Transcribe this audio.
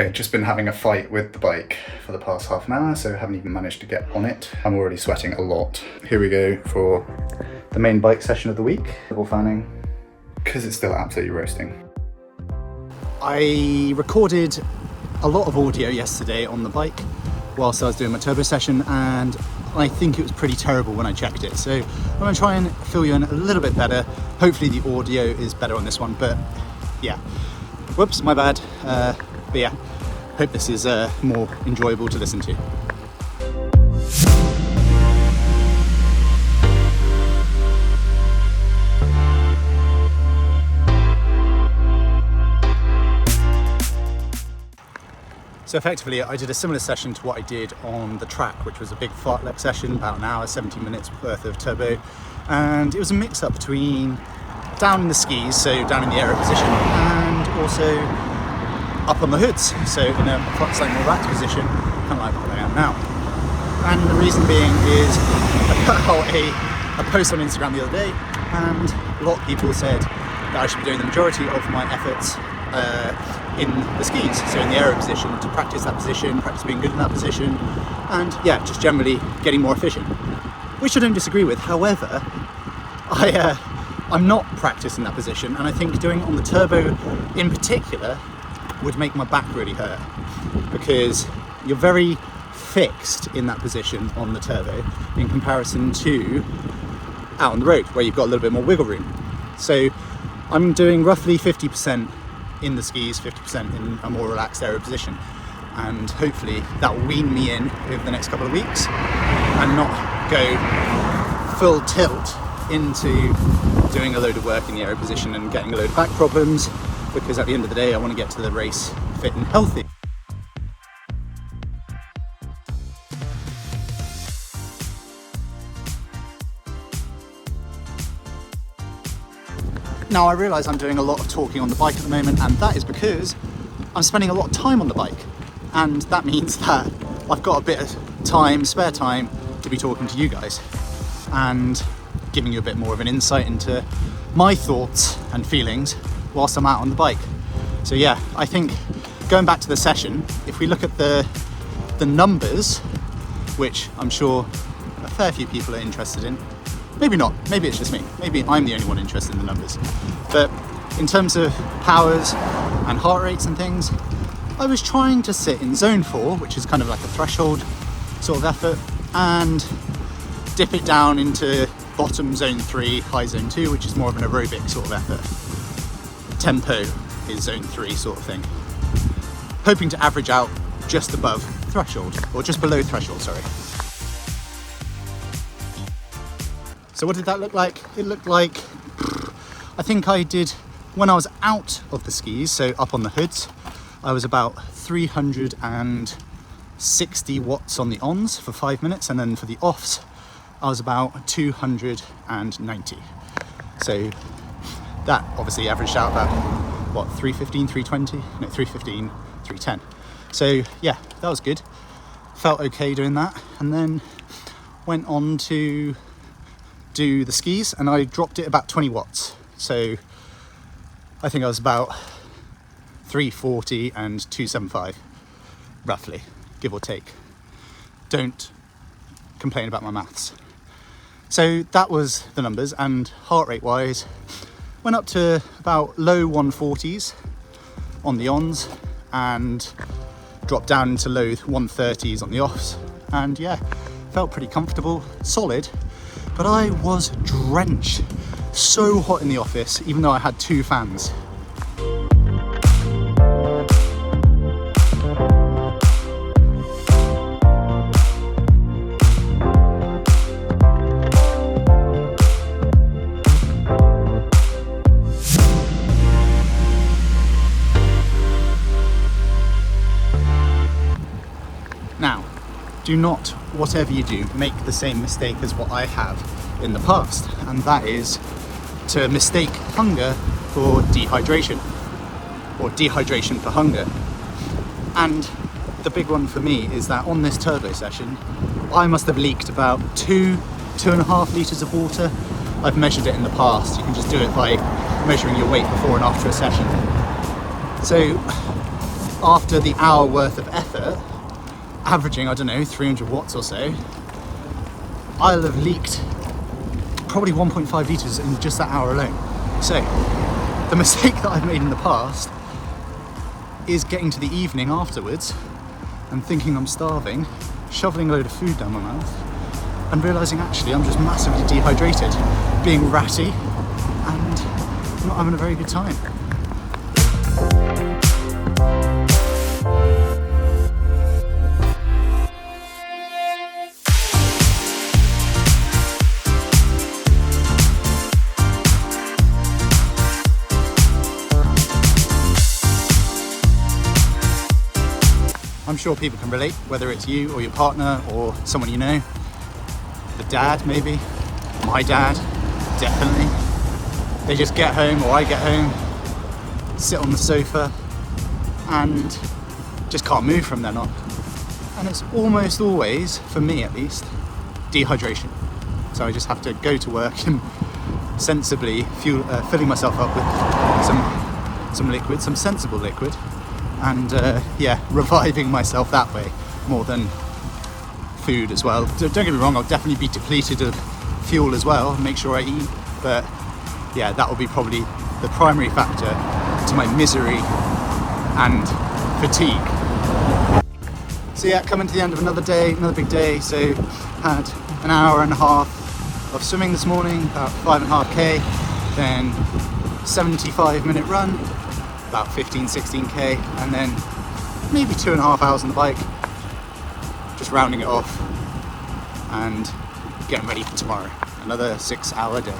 Okay, just been having a fight with the bike for the past half an hour, so I haven't even managed to get on it. I'm already sweating a lot. Here we go for the main bike session of the week. Double fanning, because it's still absolutely roasting. I recorded a lot of audio yesterday on the bike whilst I was doing my turbo session, and I think it was pretty terrible when I checked it. So I'm gonna try and fill you in a little bit better. Hopefully the audio is better on this one, but yeah. Whoops, my bad. But yeah, hope this is more enjoyable to listen to. So effectively, I did a similar session to what I did on the track, which was a big fartlek session, about an hour, 70 minutes worth of turbo. And it was a mix up between down in the skis, so down in the aero position, and also up on the hoods, so in a slightly more racked position, kind of like what I am now. And the reason being is I put out a post on Instagram the other day, and a lot of people said that I should be doing the majority of my efforts in the skis, so in the aero position, to practice that position, practice being good in that position, and yeah, just generally getting more efficient, which I don't disagree with. However, I'm not practicing that position, and I think doing it on the turbo in particular would make my back really hurt, because you're very fixed in that position on the turbo in comparison to out on the road where you've got a little bit more wiggle room. So I'm doing roughly 50% in the skis, 50% in a more relaxed aero position, and hopefully that will wean me in over the next couple of weeks and not go full tilt into doing a load of work in the aero position and getting a load of back problems, because at the end of the day I want to get to the race fit and healthy. Now I realise I'm doing a lot of talking on the bike at the moment, and that is because I'm spending a lot of time on the bike, and that means that I've got a bit of time, spare time, to be talking to you guys and giving you a bit more of an insight into my thoughts and feelings whilst I'm out on the bike. So yeah, I think going back to the session, if we look at the numbers, which I'm sure a fair few people are interested in, maybe not, maybe it's just me, maybe I'm the only one interested in the numbers, but in terms of powers and heart rates and things, I was trying to sit in zone 4, which is kind of like a threshold sort of effort, and dip it down into bottom zone 3, high zone 2, which is more of an aerobic sort of effort. Tempo is zone 3 sort of thing. Hoping to average out just above threshold, or just below threshold, sorry. So what did that look like? It looked like, I think I did, when I was out of the skis, so up on the hoods, I was about 360 watts on the ons for 5 minutes, and then for the offs, I was about 290. So that obviously averaged out about, what, 315, 320? No, 315, 310. So yeah, that was good. Felt okay doing that. And then went on to do the skis, and I dropped it about 20 watts. So I think I was about 340 and 275, roughly, give or take. Don't complain about my maths. So that was the numbers, and heart rate wise, went up to about low 140s on the ons and dropped down into low 130s on the offs. And yeah, felt pretty comfortable, solid, but I was drenched. So hot in the office, even though I had 2 fans. Now, do not, whatever you do, make the same mistake as what I have in the past, and that is to mistake hunger for dehydration, or dehydration for hunger. And the big one for me is that on this turbo session, I must have leaked about 2.5 litres of water. I've measured it in the past. You can just do it by measuring your weight before and after a session. So after the hour worth of effort, averaging, I don't know, 300 watts or so, I'll have leaked probably 1.5 litres in just that hour alone. So the mistake that I've made in the past is getting to the evening afterwards and thinking I'm starving, shoveling a load of food down my mouth, and realising actually I'm just massively dehydrated, being ratty and not having a very good time. I'm sure people can relate, whether it's you or your partner or someone you know. The dad, maybe. My dad, definitely. They just get home, or I get home, sit on the sofa, and just can't move from then on. And it's almost always, for me at least, dehydration. So I just have to go to work and sensibly filling myself up with some liquid, some sensible liquid, and reviving myself that way more than food as well. Don't get me wrong, I'll definitely be depleted of fuel as well, make sure I eat, but yeah, that will be probably the primary factor to my misery and fatigue. So yeah, coming to the end of another day, another big day. So had an hour and a half of swimming this morning, about 5.5k, then 75-minute run, about 16k, and then maybe 2.5 hours on the bike, just rounding it off and getting ready for tomorrow, another 6-hour day.